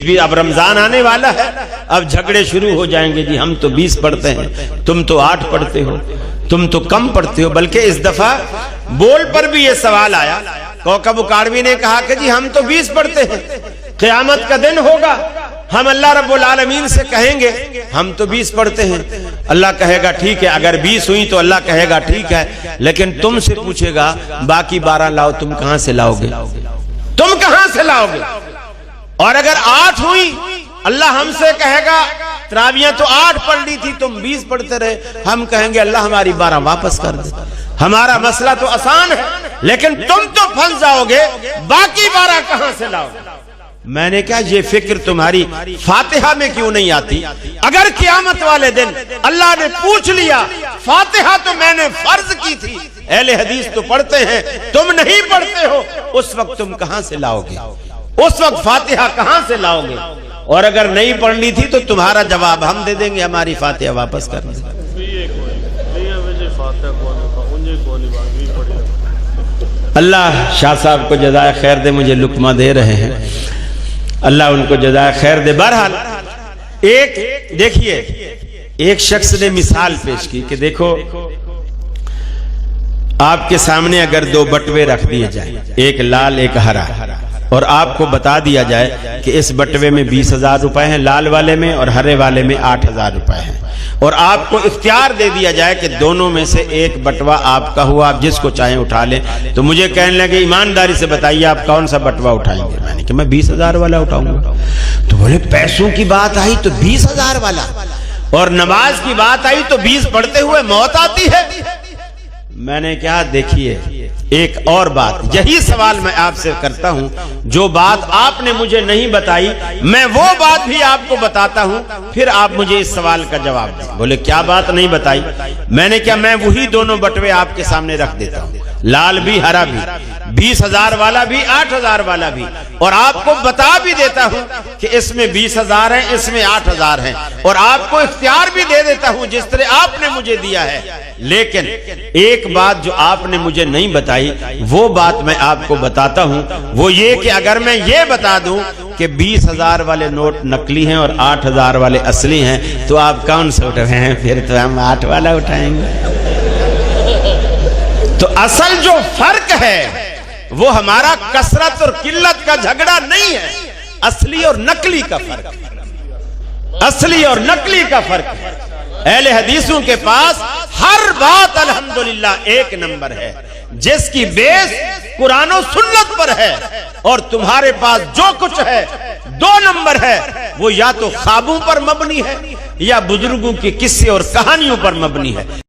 بھی اب رمضان آنے والا ہے، اب جھگڑے شروع ہو جائیں گے، جی ہم تو 20 پڑھتے ہیں، تم تو 8 پڑھتے ہو، تم تو کم پڑھتے ہو۔ بلکہ اس دفعہ بول پر بھی یہ سوال آیا، کوکب اکاڑوی نے کہا کہ جی ہم تو 20 پڑھتے ہیں، قیامت کا دن ہوگا، ہم اللہ رب العالمین سے کہیں گے ہم تو 20 پڑھتے ہیں، اللہ کہے گا ٹھیک ہے، اگر 20 ہوئی تو اللہ کہے گا ٹھیک ہے، لیکن تم سے پوچھے گا باقی 12 لاؤ، تم کہاں سے لاؤ گے؟ تم کہاں سے لاؤ گے؟ اور اگر 8 ہوئی، اللہ ہم سے کہے گا تراویاں تو 8 پڑھ لی تھی، تم 20 پڑھتے رہے، ہم کہیں گے اللہ ہماری 12 واپس کر دے۔ ہمارا مسئلہ تو آسان ہے، لیکن تم تو پھنس جاؤ گے، باقی 12 کہاں سے لاؤ گے؟ میں نے کہا یہ فکر تمہاری فاتحہ میں کیوں نہیں آتی؟ اگر قیامت والے دن اللہ نے پوچھ لیا، فاتحہ تو میں نے فرض کی تھی، اہل حدیث تو پڑھتے ہیں، تم نہیں پڑھتے ہو، اس وقت تم کہاں سے لاؤ گے؟ اس وقت فاتحہ کہاں سے لاؤ گے؟ اور اگر نہیں پڑھنی تھی تو تمہارا جواب ہم دے دیں گے، ہماری فاتحہ واپس کر دیں۔ اللہ شاہ صاحب کو جزائے خیر دے، مجھے لقمہ دے رہے ہیں، اللہ ان کو جزائے خیر دے۔ بہرحال دیکھیے ایک شخص نے مثال پیش کی کہ دیکھو آپ کے سامنے اگر 2 بٹوے رکھ دیے جائیں، ایک لال ایک ہرا، اور آپ کو بتا دیا جائے کہ اس بٹوے میں 20,000 روپے ہیں لال والے میں، اور ہرے والے میں 8,000 روپے ہیں، اور آپ کو اختیار دے دیا جائے کہ دونوں میں سے ایک بٹوا آپ کا ہوا، آپ جس کو چاہیں اٹھا لیں، تو مجھے کہنے لگے ایمانداری سے بتائیے آپ کون سا بٹوا اٹھائیں گے؟ میں نے کہا میں 20,000 والا اٹھاؤں گا۔ تو بولے پیسوں کی بات آئی تو 20,000 والا، اور نماز کی بات آئی تو 20 پڑھتے ہوئے موت آتی ہے۔ میں نے کہا دیکھیے ایک اور بات، یہی سوال میں آپ سے کرتا ہوں، جو بات آپ نے مجھے نہیں بتائی میں وہ بات بھی آپ کو بتاتا ہوں، پھر آپ مجھے اس سوال کا جواب دیں۔ بولے کیا بات نہیں بتائی؟ میں نے کہا میں وہی دونوں بٹوے آپ کے سامنے رکھ دیتا ہوں، لال بھی ہرا بھی، 20,000 والا بھی 8,000 والا بھی، اور آپ کو بتا بھی دیتا ہوں کہ اس میں 20,000 ہیں، اس میں 8,000 ہیں، اور آپ کو اختیار بھی دے دیتا ہوں جس طرح آپ نے مجھے دیا ہے۔ لیکن ایک بات جو آپ نے مجھے نہیں بتائی، وہ بات میں آپ کو بتاتا ہوں، وہ یہ کہ اگر میں یہ بتا دوں کہ 20,000 والے نوٹ نقلی ہیں اور 8,000 والے اصلی ہیں، تو آپ کون سے اٹھائیں ہیں؟ پھر تو ہم 8 والا اٹھائیں گے۔ تو اصل جو فرق ہے وہ ہمارا کثرت اور قلت کا جھگڑا نہیں ہے، اصلی اور نقلی کا فرق، اصلی اور نقلی کا فرق ہے۔ اہل حدیثوں کے پاس ہر بات الحمدللہ ایک نمبر ہے، جس کی بیس قرآن و سنت پر ہے، اور تمہارے پاس جو کچھ ہے 2 نمبر ہے، وہ یا تو خوابوں پر مبنی ہے یا بزرگوں کی قصے اور کہانیوں پر مبنی ہے۔